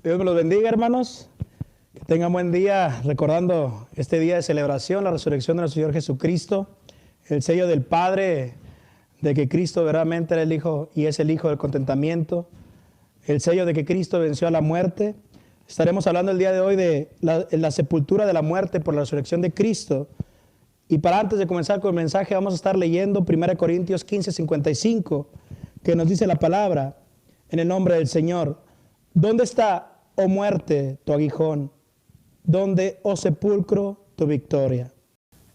Dios me los bendiga, hermanos. Que tengan buen día recordando este día de celebración, la resurrección de nuestro Señor Jesucristo, el sello del Padre de que Cristo verdaderamente era el Hijo y es el Hijo del contentamiento, el sello de que Cristo venció a la muerte. Estaremos hablando el día de hoy de la sepultura de la muerte por la resurrección de Cristo. Y para antes de comenzar con el mensaje, vamos a estar leyendo 1 Corintios 15:55, que nos dice la palabra, en el nombre del Señor: ¿Dónde está, oh muerte, tu aguijón? ¿Dónde, oh sepulcro, tu victoria?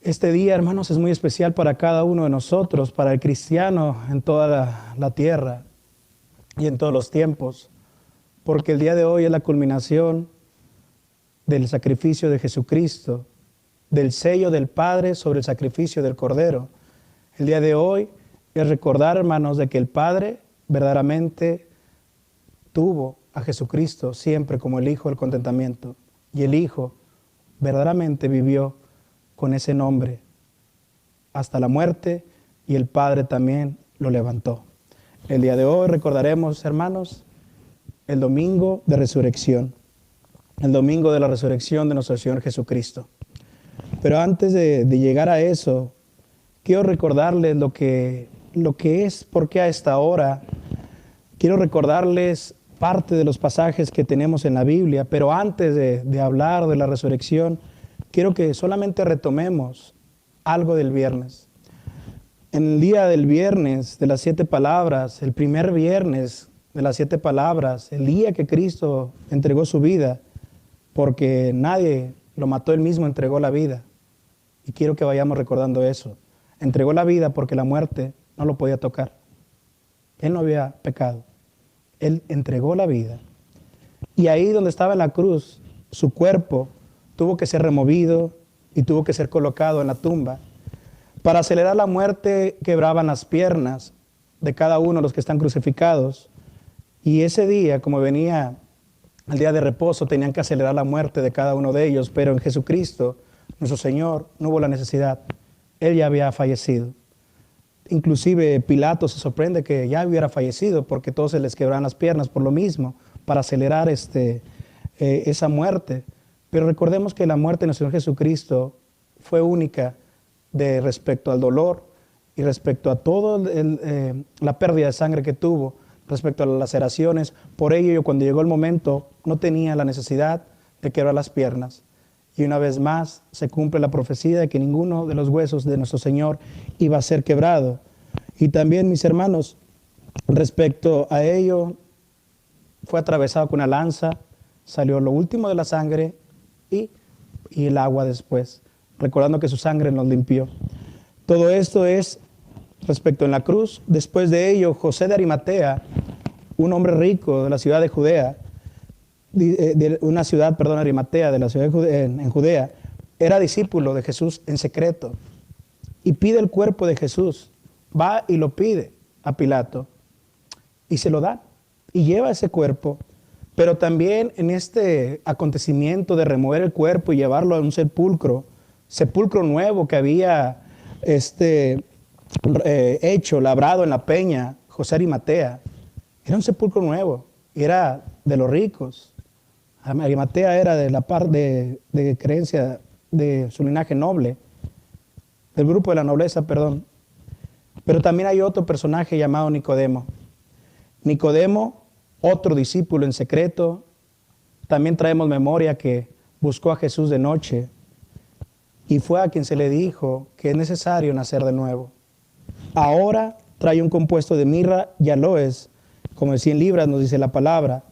Este día, hermanos, es muy especial para cada uno de nosotros, para el cristiano en toda la tierra y en todos los tiempos, porque el día de hoy es la culminación del sacrificio de Jesucristo, del sello del Padre sobre el sacrificio del Cordero. El día de hoy es recordar, hermanos, de que el Padre verdaderamente tuvo a Jesucristo siempre como el Hijo del contentamiento, y el Hijo verdaderamente vivió con ese nombre hasta la muerte, y el Padre también lo levantó. El día de hoy recordaremos, hermanos, el domingo de resurrección, el domingo de la resurrección de nuestro Señor Jesucristo. Pero antes de llegar a eso, quiero recordarles lo que es, porque a esta hora, quiero recordarles parte de los pasajes que tenemos en la Biblia, pero antes de hablar de la resurrección, quiero que solamente retomemos algo del viernes. En el día del viernes de las 7 palabras, el primer viernes de las 7 palabras, el día que Cristo entregó su vida, porque nadie lo mató, él mismo entregó la vida. Y quiero que vayamos recordando eso. Entregó la vida porque la muerte no lo podía tocar. Él no había pecado. Él entregó la vida. Y ahí donde estaba en la cruz, su cuerpo tuvo que ser removido y tuvo que ser colocado en la tumba. Para acelerar la muerte, quebraban las piernas de cada uno de los que están crucificados. Y ese día, como venía el día de reposo, tenían que acelerar la muerte de cada uno de ellos. Pero en Jesucristo, nuestro Señor, no hubo la necesidad. Él ya había fallecido. Inclusive Pilato se sorprende que ya hubiera fallecido, porque todos se les quebraban las piernas por lo mismo, para acelerar esa muerte. Pero recordemos que la muerte de nuestro Señor Jesucristo fue única respecto al dolor y respecto a toda la pérdida de sangre que tuvo, respecto a las laceraciones. Por ello, cuando llegó el momento, no tenía la necesidad de quebrar las piernas. Y una vez más se cumple la profecía de que ninguno de los huesos de nuestro Señor iba a ser quebrado. Y también, mis hermanos, respecto a ello, fue atravesado con una lanza, salió lo último de la sangre y el agua después, recordando que su sangre nos limpió. Todo esto es respecto en la cruz. Después de ello, José de Arimatea, un hombre rico de la ciudad de Judea, Arimatea, de la ciudad en Judea, era discípulo de Jesús en secreto y pide el cuerpo de Jesús. Va y lo pide a Pilato y se lo da y lleva ese cuerpo. Pero también en este acontecimiento de remover el cuerpo y llevarlo a un sepulcro nuevo que había hecho, labrado en la peña, José Arimatea, era un sepulcro nuevo, era de los ricos. Arimatea era de la parte de creencia de su linaje noble, del grupo de la nobleza, perdón. Pero también hay otro personaje llamado Nicodemo. Nicodemo, otro discípulo en secreto, también traemos memoria que buscó a Jesús de noche y fue a quien se le dijo que es necesario nacer de nuevo. Ahora trae un compuesto de mirra y aloes, como de 100 libras nos dice la palabra,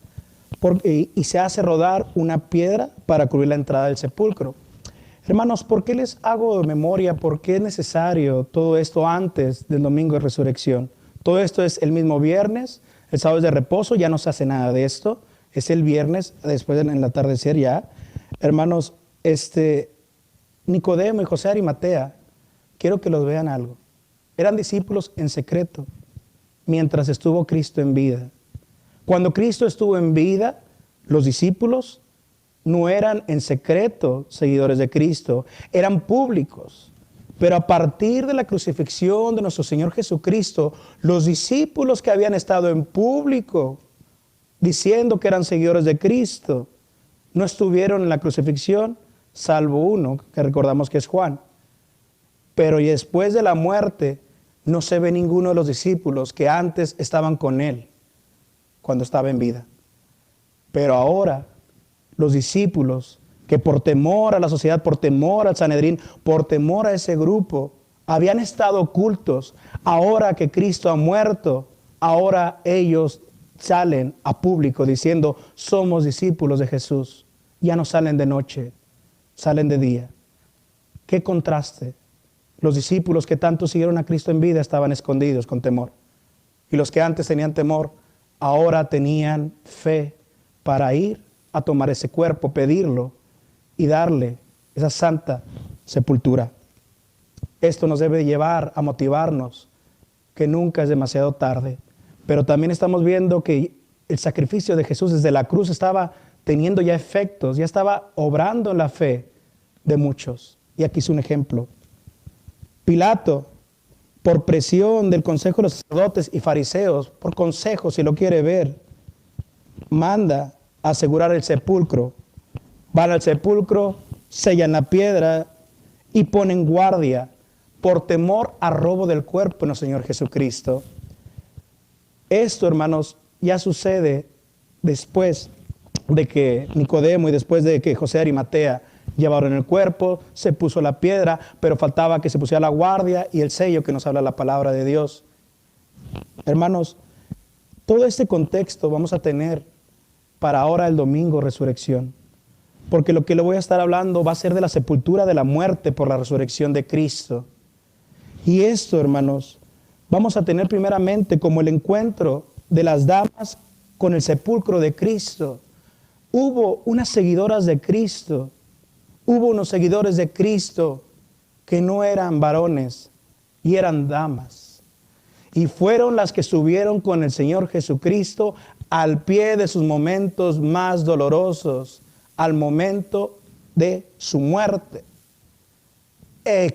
y se hace rodar una piedra para cubrir la entrada del sepulcro. Hermanos, ¿por qué les hago de memoria? ¿Por qué es necesario todo esto antes del domingo de resurrección? Todo esto es el mismo viernes, el sábado es de reposo, ya no se hace nada de esto. Es el viernes, después en el atardecer ya. Hermanos, Nicodemo y José Arimatea, quiero que los vean algo. Eran discípulos en secreto mientras estuvo Cristo en vida. Cuando Cristo estuvo en vida, los discípulos no eran en secreto seguidores de Cristo, eran públicos. Pero a partir de la crucifixión de nuestro Señor Jesucristo, los discípulos que habían estado en público diciendo que eran seguidores de Cristo, no estuvieron en la crucifixión, salvo uno, que recordamos que es Juan. Pero y después de la muerte, no se ve ninguno de los discípulos que antes estaban con él, cuando estaba en vida. Pero ahora, los discípulos que por temor a la sociedad, por temor al Sanedrín, por temor a ese grupo, habían estado ocultos. Ahora que Cristo ha muerto, ahora ellos salen a público diciendo, somos discípulos de Jesús. Ya no salen de noche, salen de día. ¡Qué contraste! Los discípulos que tanto siguieron a Cristo en vida estaban escondidos con temor. Y los que antes tenían temor, ahora tenían fe para ir a tomar ese cuerpo, pedirlo y darle esa santa sepultura. Esto nos debe llevar a motivarnos que nunca es demasiado tarde. Pero también estamos viendo que el sacrificio de Jesús desde la cruz estaba teniendo ya efectos, ya estaba obrando en la fe de muchos. Y aquí es un ejemplo. Pilato, por presión del consejo de los sacerdotes y fariseos, por consejo si lo quiere ver, manda a asegurar el sepulcro. Van al sepulcro, sellan la piedra y ponen guardia por temor a robo del cuerpo en el Señor Jesucristo. Esto, hermanos, ya sucede después de que Nicodemo y después de que José de Arimatea llevaron el cuerpo, se puso la piedra, pero faltaba que se pusiera la guardia y el sello que nos habla la palabra de Dios. Hermanos, todo este contexto vamos a tener para ahora el domingo resurrección, porque lo que le voy a estar hablando va a ser de la sepultura de la muerte por la resurrección de Cristo. Y esto, hermanos, vamos a tener primeramente como el encuentro de las damas con el sepulcro de Cristo. Hubo unas seguidoras de Cristo, hubo unos seguidores de Cristo que no eran varones y eran damas. Y fueron las que subieron con el Señor Jesucristo al pie de sus momentos más dolorosos, al momento de su muerte.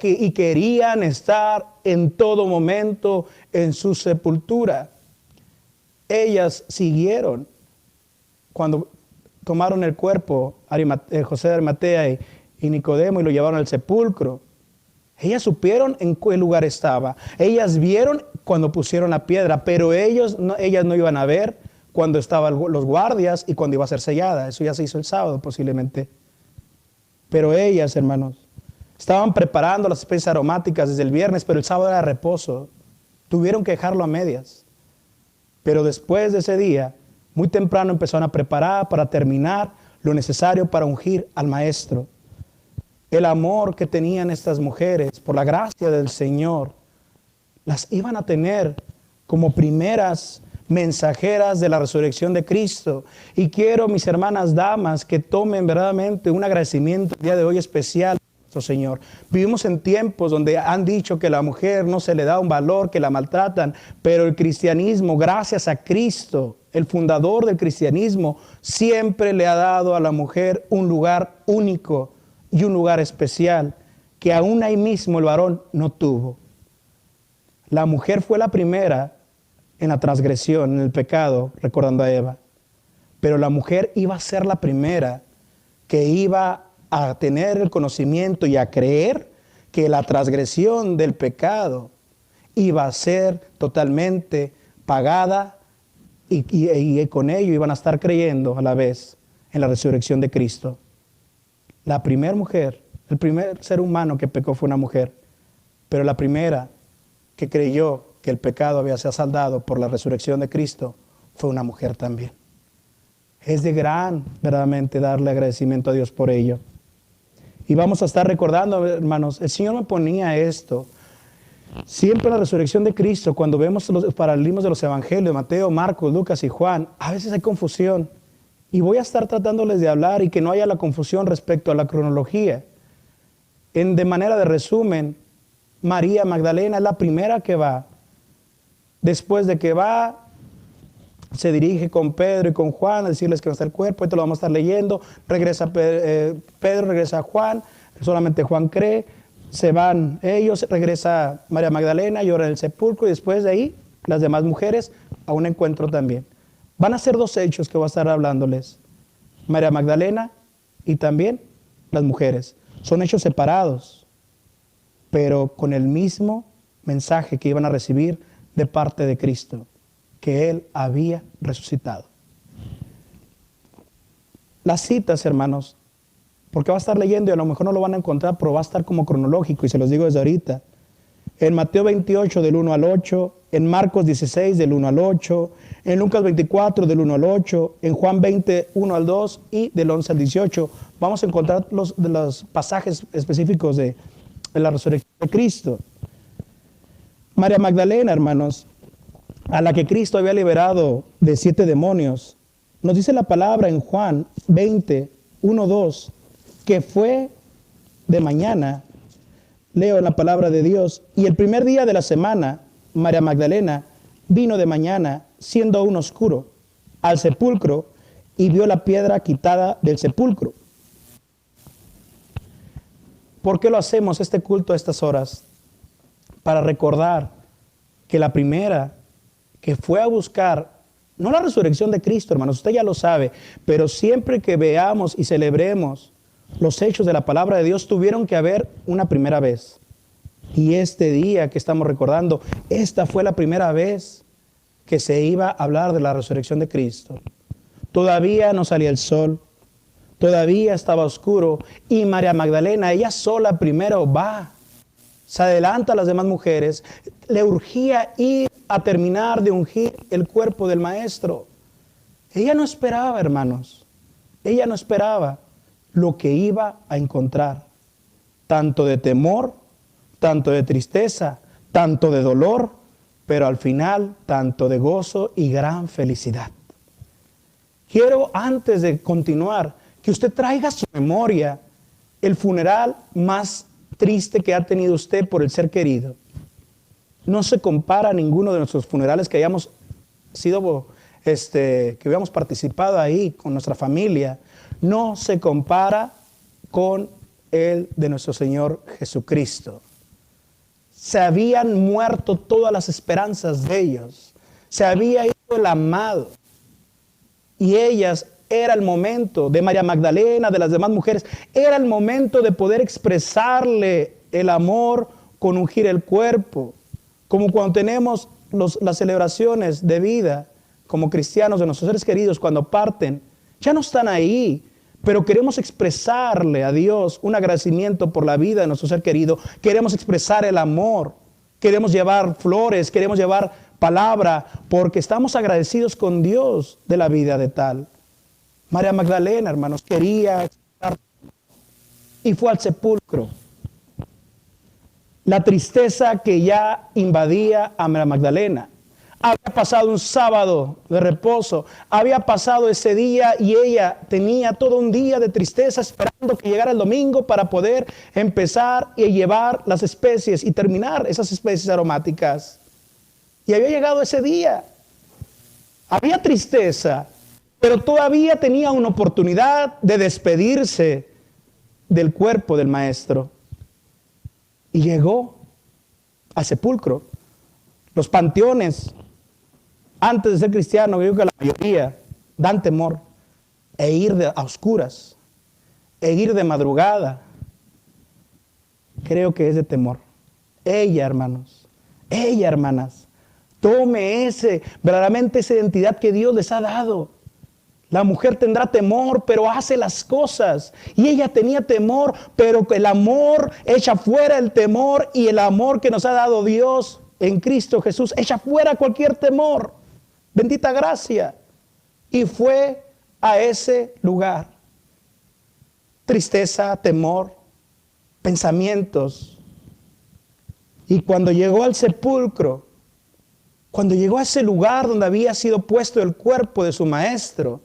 Y querían estar en todo momento en su sepultura. Ellas siguieron cuando tomaron el cuerpo, José de Arimatea y Nicodemo, y lo llevaron al sepulcro. Ellas supieron en qué lugar estaba. Ellas vieron cuando pusieron la piedra, pero ellas no iban a ver cuando estaban los guardias y cuando iba a ser sellada. Eso ya se hizo el sábado posiblemente. Pero ellas, hermanos, estaban preparando las especies aromáticas desde el viernes, pero el sábado era reposo. Tuvieron que dejarlo a medias. Pero después de ese día, muy temprano empezaron a preparar para terminar lo necesario para ungir al Maestro. El amor que tenían estas mujeres por la gracia del Señor, las iban a tener como primeras mensajeras de la resurrección de Cristo. Y quiero, mis hermanas damas, que tomen verdaderamente un agradecimiento el día de hoy especial a nuestro Señor. Vivimos en tiempos donde han dicho que a la mujer no se le da un valor, que la maltratan, pero el cristianismo, gracias a Cristo, el fundador del cristianismo, siempre le ha dado a la mujer un lugar único y un lugar especial que aún ahí mismo el varón no tuvo. La mujer fue la primera en la transgresión, en el pecado, recordando a Eva. Pero la mujer iba a ser la primera que iba a tener el conocimiento y a creer que la transgresión del pecado iba a ser totalmente pagada y con ello iban a estar creyendo a la vez en la resurrección de Cristo. La primera mujer, el primer ser humano que pecó fue una mujer, pero la primera que creyó que el pecado había sido saldado por la resurrección de Cristo fue una mujer también. Es de gran, verdaderamente, darle agradecimiento a Dios por ello. Y vamos a estar recordando, hermanos, el Señor me ponía esto. Siempre en la resurrección de Cristo, cuando vemos los paralelismos de los evangelios, Mateo, Marcos, Lucas y Juan, a veces hay confusión. Y voy a estar tratándoles de hablar y que no haya la confusión respecto a la cronología. De manera de resumen, María Magdalena es la primera que va. Después de que va, se dirige con Pedro y con Juan a decirles que va a estar el cuerpo. Esto lo vamos a estar leyendo. Regresa Pedro, regresa Juan. Solamente Juan cree. Se van ellos, regresa María Magdalena, llora en el sepulcro. Y después de ahí, las demás mujeres a un encuentro también. Van a ser dos hechos que voy a estar hablándoles. María Magdalena y también las mujeres. Son hechos separados, pero con el mismo mensaje que iban a recibir de parte de Cristo, que Él había resucitado. Las citas, hermanos, porque va a estar leyendo y a lo mejor no lo van a encontrar, pero va a estar como cronológico y se los digo desde ahorita. En Mateo 28 del 1 al 8, en Marcos 16 del 1 al 8, en Lucas 24 del 1 al 8, en Juan 20, 1 al 2 y del 11 al 18. Vamos a encontrar los pasajes específicos de la resurrección de Cristo. María Magdalena, hermanos, a la que Cristo había liberado de 7 demonios, nos dice la palabra en Juan 20, 1, 2, que fue de mañana. Leo en la palabra de Dios. Y el primer día de la semana, María Magdalena vino de mañana, siendo aún oscuro, al sepulcro y vio la piedra quitada del sepulcro. ¿Por qué lo hacemos este culto a estas horas? Para recordar que la primera que fue a buscar, no la resurrección de Cristo, hermanos, usted ya lo sabe, pero siempre que veamos y celebremos los hechos de la palabra de Dios, tuvieron que haber una primera vez. Y este día que estamos recordando, esta fue la primera vez que se iba a hablar de la resurrección de Cristo. Todavía no salía el sol, todavía estaba oscuro, y María Magdalena, ella sola primero va, se adelanta a las demás mujeres, le urgía ir a terminar de ungir el cuerpo del Maestro. Ella no esperaba, hermanos, ella no esperaba lo que iba a encontrar, tanto de temor, tanto de tristeza, tanto de dolor, pero al final tanto de gozo y gran felicidad. Quiero, antes de continuar, que usted traiga a su memoria el funeral más triste que ha tenido usted por el ser querido. No se compara a ninguno de nuestros funerales que hayamos sido, que habíamos participado ahí con nuestra familia. No se compara con el de nuestro Señor Jesucristo. Se habían muerto todas las esperanzas de ellos. Se había ido el amado. Y ellas, era el momento de María Magdalena, de las demás mujeres, era el momento de poder expresarle el amor con ungir el cuerpo. Como cuando tenemos las celebraciones de vida como cristianos de nuestros seres queridos cuando parten, ya no están ahí. Pero queremos expresarle a Dios un agradecimiento por la vida de nuestro ser querido. Queremos expresar el amor. Queremos llevar flores, queremos llevar palabra, porque estamos agradecidos con Dios de la vida de tal. María Magdalena, hermanos, quería expresar y fue al sepulcro. La tristeza que ya invadía a María Magdalena. Había pasado un sábado de reposo, había pasado ese día y ella tenía todo un día de tristeza esperando que llegara el domingo para poder empezar y llevar las especies y terminar esas especies aromáticas. Y había llegado ese día. Había tristeza, pero todavía tenía una oportunidad de despedirse del cuerpo del Maestro. Y llegó al sepulcro. Los panteones, antes de ser cristiano, yo creo que la mayoría dan temor e ir a oscuras, e ir de madrugada. Creo que es de temor. Ella, hermanos, ella, hermanas, tome verdaderamente esa identidad que Dios les ha dado. La mujer tendrá temor, pero hace las cosas. Y ella tenía temor, pero el amor echa fuera el temor, y el amor que nos ha dado Dios en Cristo Jesús echa fuera cualquier temor. Bendita gracia. Y fue a ese lugar. Tristeza, temor, pensamientos. Y cuando llegó al sepulcro, cuando llegó a ese lugar donde había sido puesto el cuerpo de su Maestro,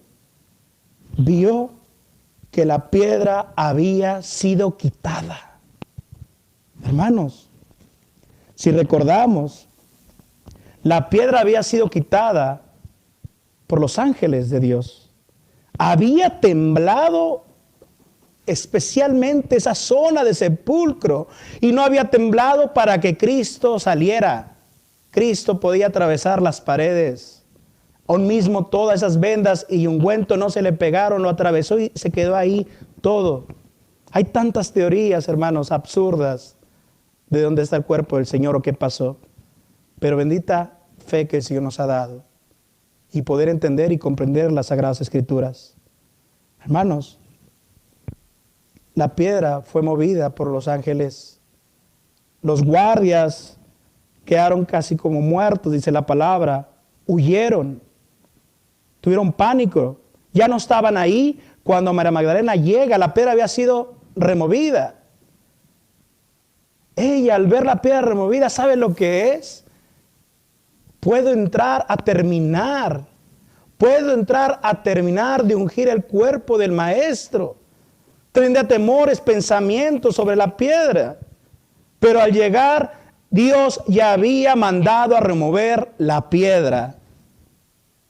vio que la piedra había sido quitada. Hermanos, si recordamos, la piedra había sido quitada por los ángeles de Dios. Había temblado especialmente esa zona de sepulcro, y no había temblado para que Cristo saliera. Cristo podía atravesar las paredes. Aún mismo todas esas vendas y ungüento no se le pegaron, lo atravesó y se quedó ahí todo. Hay tantas teorías, hermanos, absurdas de dónde está el cuerpo del Señor o qué pasó. Pero bendita fe que el Señor nos ha dado y poder entender y comprender las Sagradas Escrituras. Hermanos, la piedra fue movida por los ángeles. Los guardias quedaron casi como muertos, dice la palabra. Huyeron, tuvieron pánico. Ya no estaban ahí cuando María Magdalena llega. La piedra había sido removida. Ella, al ver la piedra removida, ¿sabe lo que es? Puedo entrar a terminar. Puedo entrar a terminar de ungir el cuerpo del Maestro. Tendría temores, pensamientos sobre la piedra. Pero al llegar, Dios ya había mandado a remover la piedra.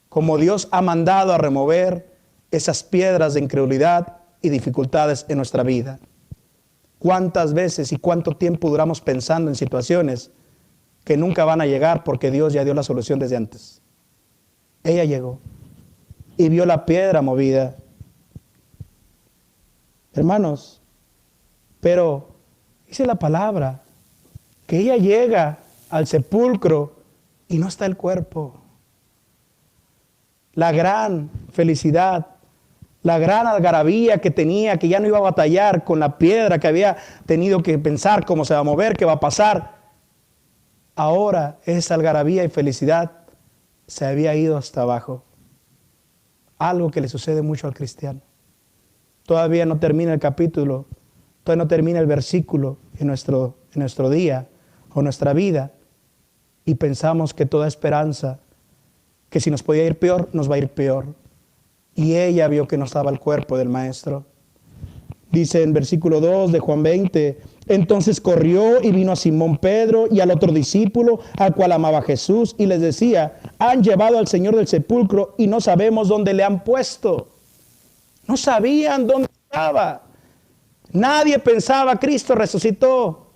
Como Dios ha mandado a remover esas piedras de incredulidad y dificultades en nuestra vida. ¿Cuántas veces y cuánto tiempo duramos pensando en situaciones que nunca van a llegar porque Dios ya dio la solución desde antes? Ella llegó y vio la piedra movida. Hermanos, pero dice la palabra que ella llega al sepulcro y no está el cuerpo. La gran felicidad, la gran algarabía que tenía, que ya no iba a batallar con la piedra, que había tenido que pensar cómo se va a mover, qué va a pasar. Ahora esa algarabía y felicidad se había ido hasta abajo. Algo que le sucede mucho al cristiano. Todavía no termina el capítulo, todavía no termina el versículo en nuestro día o nuestra vida y pensamos que toda esperanza, que si nos podía ir peor, nos va a ir peor. Y ella vio que no estaba el cuerpo del Maestro. Dice en versículo 2 de Juan 20, entonces corrió y vino a Simón Pedro y al otro discípulo, al cual amaba Jesús, y les decía, han llevado al Señor del sepulcro y no sabemos dónde le han puesto. No sabían dónde estaba. Nadie pensaba, Cristo resucitó.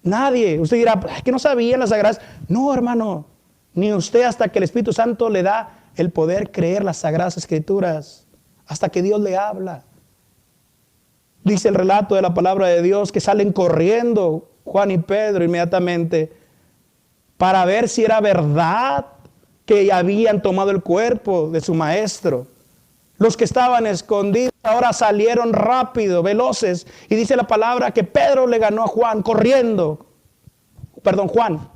Nadie. Usted dirá, es que no sabían las sagradas. No, hermano, ni usted hasta que el Espíritu Santo le da el poder creer las Sagradas Escrituras, hasta que Dios le habla. Dice el relato de la palabra de Dios que salen corriendo Juan y Pedro inmediatamente para ver si era verdad que habían tomado el cuerpo de su Maestro. Los que estaban escondidos ahora salieron rápido, veloces. Y dice la palabra que Pedro le ganó a Juan corriendo. Juan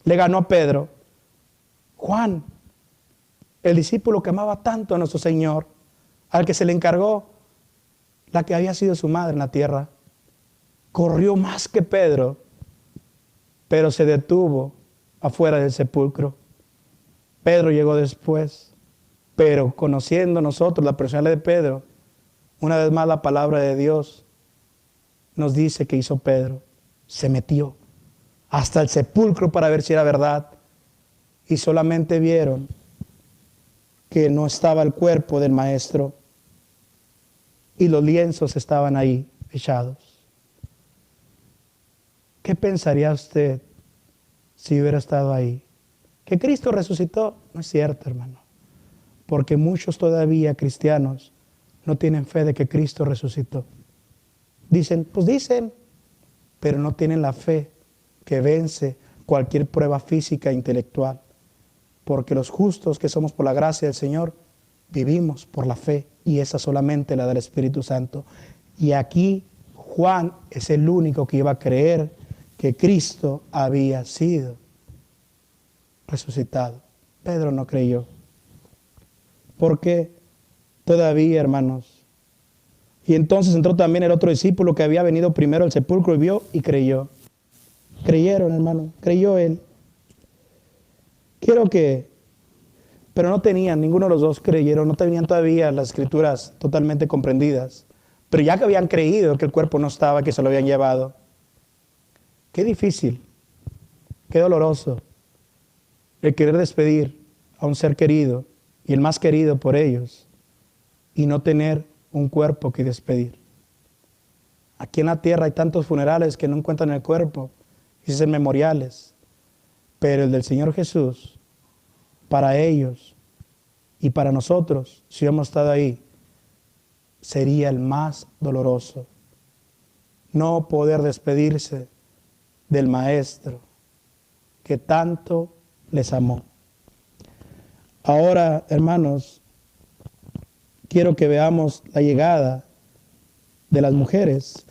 le ganó a Pedro. Juan, el discípulo que amaba tanto a nuestro Señor, al que se le encargó la que había sido su madre en la tierra, corrió más que Pedro, pero se detuvo afuera del sepulcro. Pedro llegó después, pero conociendo nosotros la personalidad de Pedro, una vez más la palabra de Dios nos dice que hizo Pedro. Se metió hasta el sepulcro para ver si era verdad y solamente vieron que no estaba el cuerpo del Maestro y los lienzos estaban ahí echados. ¿Qué pensaría usted si hubiera estado ahí? ¿Que Cristo resucitó? No es cierto, hermano. Porque muchos todavía cristianos no tienen fe de que Cristo resucitó. Dicen, pero no tienen la fe que vence cualquier prueba física e intelectual. Porque los justos que somos por la gracia del Señor, vivimos por la fe y esa solamente la da el Espíritu Santo. Y aquí Juan es el único que iba a creer que Cristo había sido resucitado. Pedro no creyó. Porque todavía, hermanos. Y entonces entró también el otro discípulo que había venido primero al sepulcro y vio y creyó. Creyeron, hermano, creyó él. Pero no tenían, ninguno de los dos creyeron, no tenían todavía las escrituras totalmente comprendidas. Pero ya que habían creído que el cuerpo no estaba, que se lo habían llevado. Qué difícil, qué doloroso el querer despedir a un ser querido y el más querido por ellos y no tener un cuerpo que despedir. Aquí en la tierra hay tantos funerales que no encuentran el cuerpo y se hacen memoriales, pero el del Señor Jesús, para ellos Y para nosotros, si hubiéramos estado ahí, sería el más doloroso. No poder despedirse del Maestro que tanto les amó. Ahora, hermanos, quiero que veamos la llegada de las mujeres.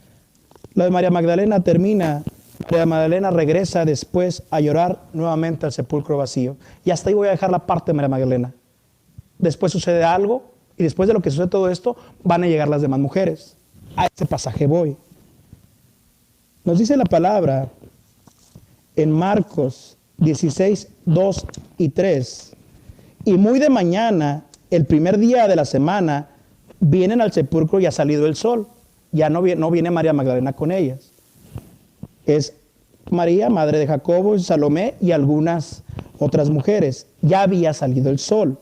La de María Magdalena termina. María Magdalena regresa después a llorar nuevamente al sepulcro vacío. Y hasta ahí voy a dejar la parte de María Magdalena. Después sucede algo, y después de lo que sucede todo esto, van a llegar las demás mujeres. A ese pasaje voy. Nos dice la palabra en Marcos 16, 2 y 3. Y muy de mañana, el primer día de la semana, vienen al sepulcro y ha salido el sol. Ya no viene María Magdalena con ellas. Es María, madre de Jacobo, Salomé y algunas otras mujeres. Ya había salido el sol.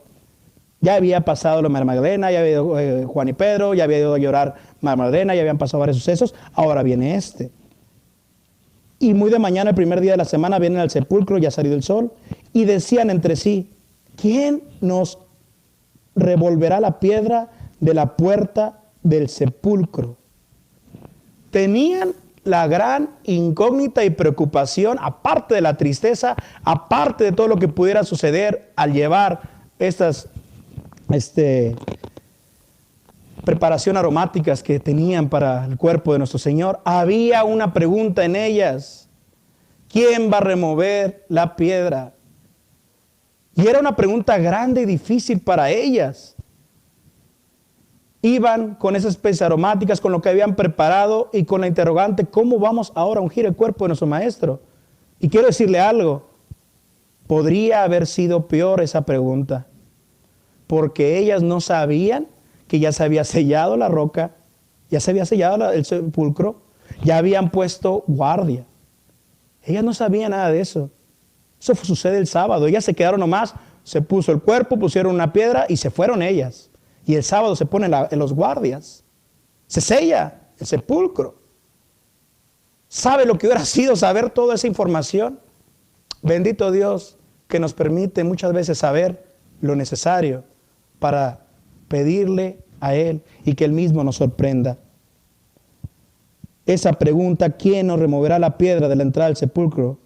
Ya había pasado la María Magdalena, ya había ido Juan y Pedro, ya había ido a llorar María Magdalena, ya habían pasado varios sucesos. Ahora viene este. Y muy de mañana, el primer día de la semana, vienen al sepulcro, ya ha salido el sol. Y decían entre sí, ¿quién nos revolverá la piedra de la puerta del sepulcro? Tenían la gran incógnita y preocupación, aparte de la tristeza, aparte de todo lo que pudiera suceder al llevar estas preparación aromáticas que tenían para el cuerpo de nuestro Señor, había una pregunta en ellas: ¿quién va a remover la piedra? Y era una pregunta grande y difícil para ellas. Iban con esas especies aromáticas, con lo que habían preparado y con la interrogante: ¿cómo vamos ahora a ungir el cuerpo de nuestro Maestro? Y quiero decirle algo, podría haber sido peor esa pregunta, porque ellas no sabían que ya se había sellado la roca, ya se había sellado el sepulcro, ya habían puesto guardia. Ellas no sabían nada de eso. Eso sucede el sábado. Ellas se quedaron nomás, se puso el cuerpo, pusieron una piedra y se fueron ellas. Y el sábado se ponen los guardias. Se sella el sepulcro. ¿Sabe lo que hubiera sido saber toda esa información? Bendito Dios que nos permite muchas veces saber lo necesario para pedirle a Él y que Él mismo nos sorprenda. Esa pregunta, ¿quién nos removerá la piedra de la entrada del sepulcro?,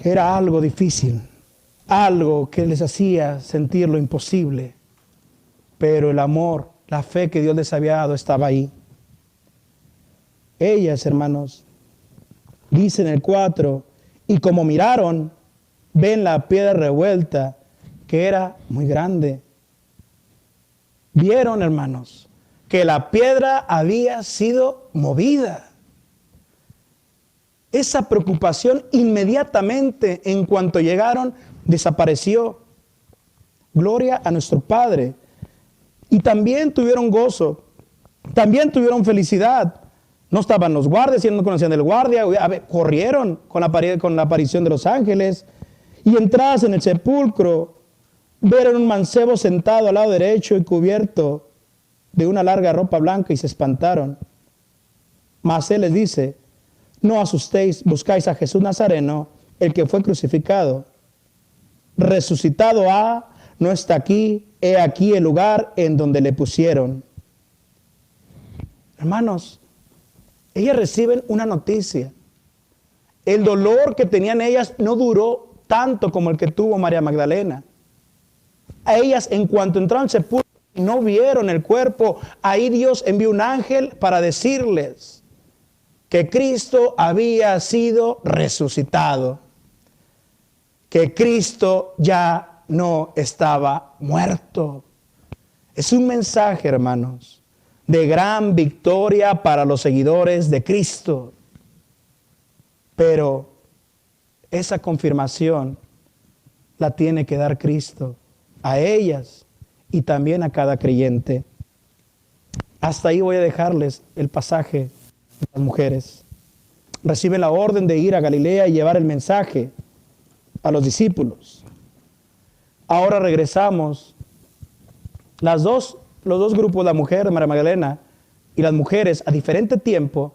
era algo difícil, algo que les hacía sentir lo imposible, pero el amor, la fe que Dios les había dado estaba ahí. Ellas, hermanos, dice en el 4, y como miraron, ven la piedra revuelta, que era muy grande. Vieron, hermanos, que la piedra había sido movida. Esa preocupación inmediatamente, en cuanto llegaron, desapareció. Gloria a nuestro Padre. Y también tuvieron gozo, también tuvieron felicidad. No estaban los guardias, no conocían del guardia, corrieron con la aparición de los ángeles. Y entradas en el sepulcro, vieron un mancebo sentado al lado derecho y cubierto de una larga ropa blanca y se espantaron. Mas Él les dice: no asustéis, buscáis a Jesús Nazareno, el que fue crucificado. Resucitado no está aquí, he aquí el lugar en donde le pusieron. Hermanos, ellas reciben una noticia. El dolor que tenían ellas no duró tanto como el que tuvo María Magdalena. A ellas, en cuanto entraron al sepulcro, no vieron el cuerpo. Ahí Dios envió un ángel para decirles que Cristo había sido resucitado, que Cristo ya no estaba muerto. Es un mensaje, hermanos, de gran victoria para los seguidores de Cristo. Pero esa confirmación la tiene que dar Cristo a ellas y también a cada creyente. Hasta ahí voy a dejarles el pasaje. Las mujeres reciben la orden de ir a Galilea y llevar el mensaje a los discípulos. Ahora regresamos. Los dos grupos, la mujer, María Magdalena, y las mujeres, a diferente tiempo,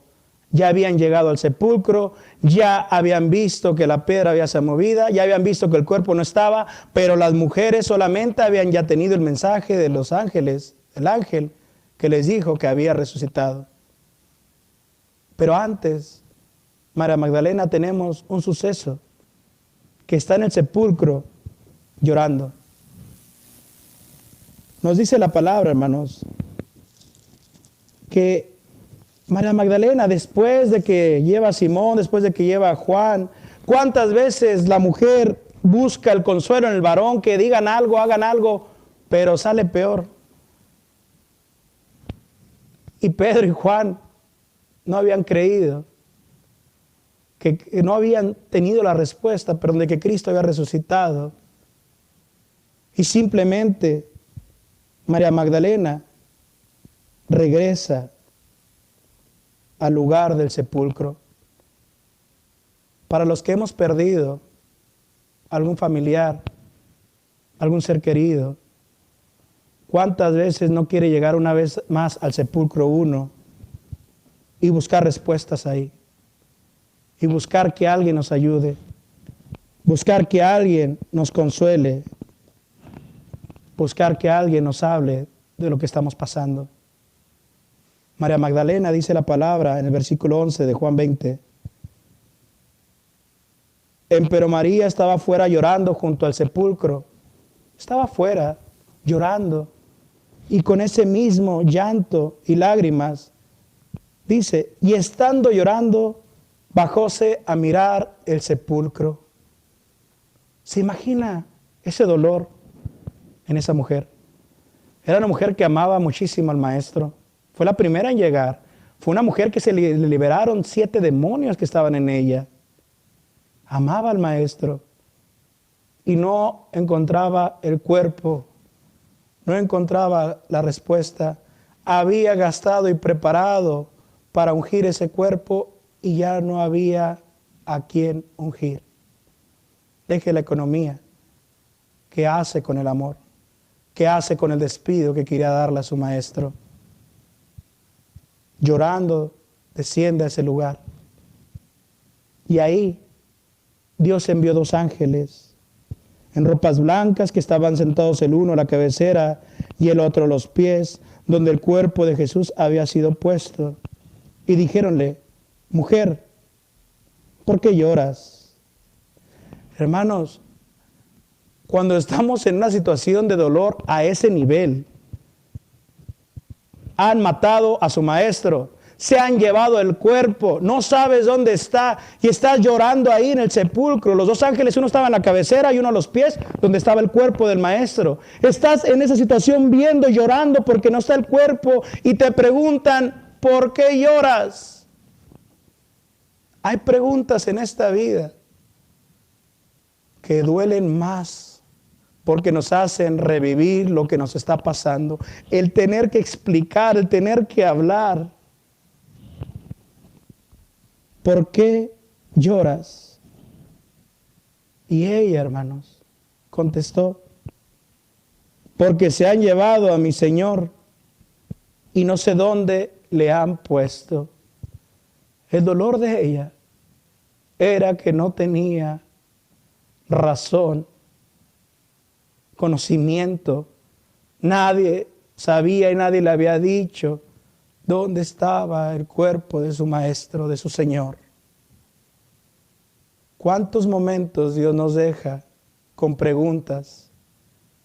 ya habían llegado al sepulcro, ya habían visto que la piedra había sido movida, ya habían visto que el cuerpo no estaba, pero las mujeres solamente habían ya tenido el mensaje de los ángeles, el ángel que les dijo que había resucitado. Pero antes, María Magdalena, tenemos un suceso, que está en el sepulcro llorando. Nos dice la palabra, hermanos, que María Magdalena, después de que lleva a Simón, después de que lleva a Juan, ¿cuántas veces la mujer busca el consuelo en el varón, que digan algo, hagan algo, pero sale peor? Y Pedro y Juan no habían creído, que no habían tenido la respuesta, pero de que Cristo había resucitado. Y simplemente María Magdalena regresa al lugar del sepulcro. Para los que hemos perdido algún familiar, algún ser querido, ¿cuántas veces no quiere llegar una vez más al sepulcro uno y buscar respuestas ahí? Y buscar que alguien nos ayude, buscar que alguien nos consuele, buscar que alguien nos hable de lo que estamos pasando. María Magdalena dice la palabra en el versículo 11 de Juan 20. Empero María estaba afuera llorando junto al sepulcro. Estaba afuera llorando. Y con ese mismo llanto y lágrimas, dice, y estando llorando, bajóse a mirar el sepulcro. ¿Se imagina ese dolor en esa mujer? Era una mujer que amaba muchísimo al maestro. Fue la primera en llegar. Fue una mujer que se le liberaron 7 demonios que estaban en ella. Amaba al maestro. Y no encontraba el cuerpo. No encontraba la respuesta. Había gastado y preparado para ungir ese cuerpo y ya no había a quien ungir. Deje la economía. ¿Qué hace con el amor? ¿Qué hace con el despido que quería darle a su maestro? Llorando, desciende a ese lugar. Y ahí Dios envió 2 ángeles en ropas blancas que estaban sentados el uno a la cabecera y el otro a los pies, donde el cuerpo de Jesús había sido puesto. Y dijéronle, mujer, ¿por qué lloras? Hermanos, cuando estamos en una situación de dolor a ese nivel, han matado a su maestro, se han llevado el cuerpo, no sabes dónde está y estás llorando ahí en el sepulcro. Los 2 ángeles, uno estaba en la cabecera y uno a los pies, donde estaba el cuerpo del maestro. Estás en esa situación viendo, llorando porque no está el cuerpo y te preguntan, ¿por qué lloras? Hay preguntas en esta vida que duelen más, porque nos hacen revivir lo que nos está pasando. El tener que explicar, el tener que hablar. ¿Por qué lloras? Y ella, hermanos, contestó, porque se han llevado a mi Señor y no sé dónde le han puesto. El dolor de ella era que no tenía razón, conocimiento. Nadie sabía y nadie le había dicho dónde estaba el cuerpo de su maestro, de su Señor. ¿Cuántos momentos Dios nos deja con preguntas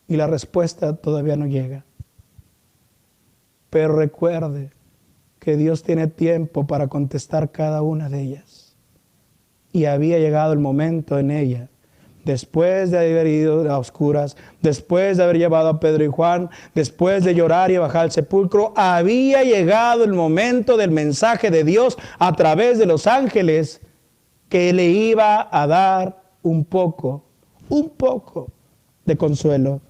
y la respuesta todavía no llega? Pero recuerde que Dios tiene tiempo para contestar cada una de ellas. Y había llegado el momento en ella, después de haber ido a oscuras, después de haber llevado a Pedro y Juan, después de llorar y bajar al sepulcro, había llegado el momento del mensaje de Dios a través de los ángeles, que le iba a dar un poco de consuelo.